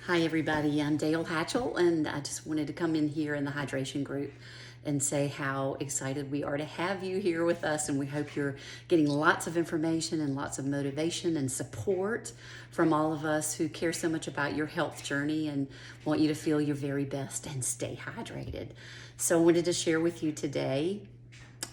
Hi everybody, I'm Dale Hatchell and I just wanted to come in here in the hydration group and say how excited we are to have you here with us, and we hope you're getting lots of information and lots of motivation and support from all of us who care so much about your health journey and want you to feel your very best and stay hydrated. So I wanted to share with you today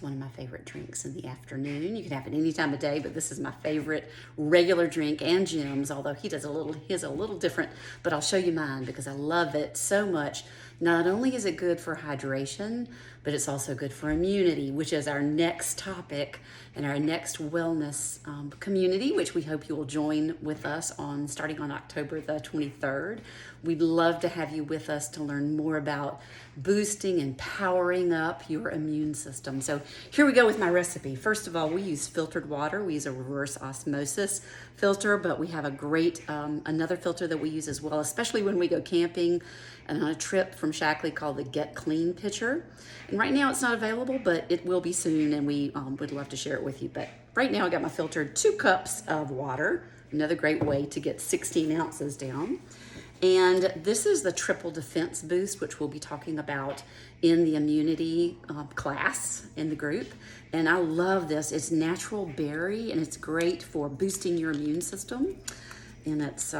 one of my favorite drinks in the afternoon. You can have it any time of day, but this is my favorite regular drink, and Jim's, although his a little different, but I'll show you mine because I love it so much. Not only is it good for hydration, but it's also good for immunity, which is our next topic and our next wellness community, which we hope you will join with us on starting on October the 23rd. We'd love to have you with us to learn more about boosting and powering up your immune system. So here we go with my recipe. First of all, we use filtered water. We use a reverse osmosis filter, but we have a great another filter that we use as well, especially when we go camping and on a trip from Shaklee called the Get Clean Pitcher. And right now it's not available, but it will be soon, and we would love to share it with you. But right now I got my filtered 2 cups of water, another great way to get 16 ounces down. And this is the Triple Defense Boost, which we'll be talking about in the immunity class in the group. And I love this. It's natural berry, and it's great for boosting your immune system. And it's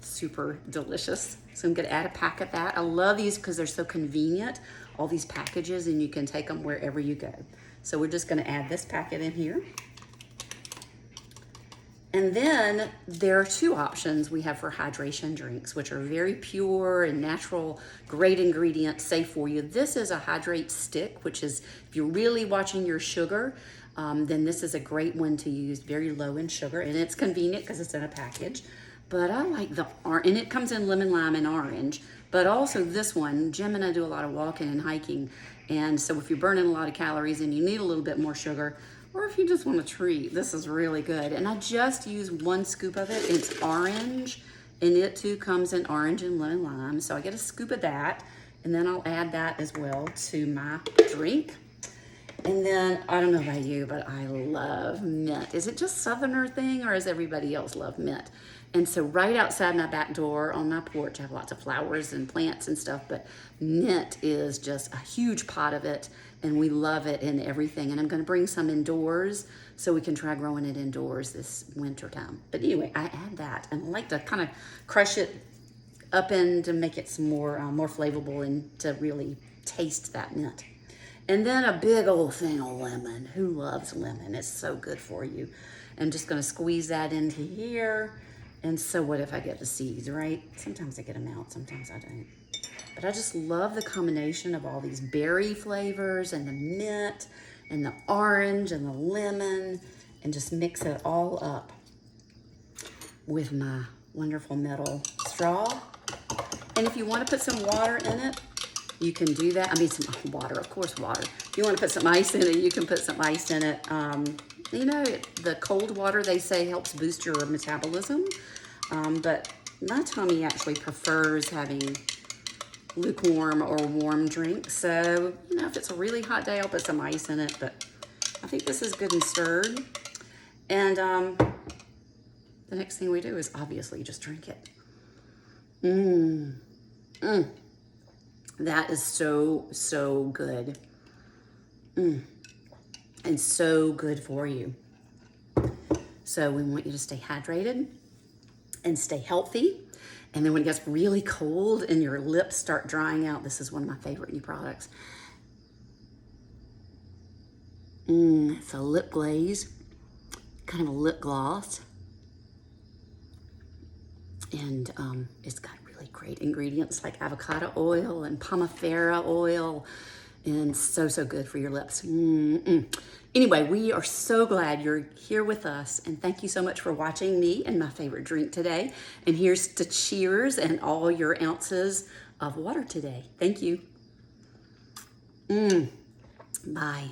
super delicious. So I'm gonna add a pack of that. I love these because they're so convenient, all these packages, and you can take them wherever you go. So we're just gonna add this packet in here. And then there are 2 options we have for hydration drinks, which are very pure and natural, great ingredients, safe for you. This is a hydrate stick, which is, if you're really watching your sugar, then this is a great one to use, very low in sugar, and it's convenient because it's in a package. But I like the orange, and it comes in lemon, lime, and orange. But also this one, Jim and I do a lot of walking and hiking, and so if you're burning a lot of calories and you need a little bit more sugar, or if you just want a treat, this is really good. And I just use 1 scoop of it. It's orange, and it too comes in orange and lemon lime. So I get a scoop of that, and then I'll add that as well to my drink. And then, I don't know about you, but I love mint. Is it just Southerner thing, or does everybody else love mint? And so right outside my back door on my porch, I have lots of flowers and plants and stuff, but mint is just a huge pot of it, and we love it in everything. And I'm gonna bring some indoors so we can try growing it indoors this winter time. But anyway, I add that, and I like to kind of crush it up in to make it some more flavorful and to really taste that mint. And then a big old thing of lemon. Who loves lemon? It's so good for you. I'm just gonna squeeze that into here. And so what if I get the seeds, right? Sometimes I get them out, sometimes I don't. But I just love the combination of all these berry flavors and the mint and the orange and the lemon, and just mix it all up with my wonderful metal straw. And if you want to put some water in it, you can do that. I mean, some water, of course, water. If you want to put some ice in it, you can put some ice in it. You know, the cold water, they say, helps boost your metabolism. But my tummy actually prefers having lukewarm or warm drinks. So, you know, if it's a really hot day, I'll put some ice in it. But I think this is good and stirred. And the next thing we do is obviously just drink it. That is so, so good. And so good for you. So we want you to stay hydrated and stay healthy. And then when it gets really cold and your lips start drying out, this is one of my favorite new products. It's a lip glaze, kind of a lip gloss. And it's got really great ingredients like avocado oil and pomifera oil, and so, so good for your lips. Anyway, we are so glad you're here with us, and thank you so much for watching me and my favorite drink today. And here's to cheers and all your ounces of water today. Thank you. Bye.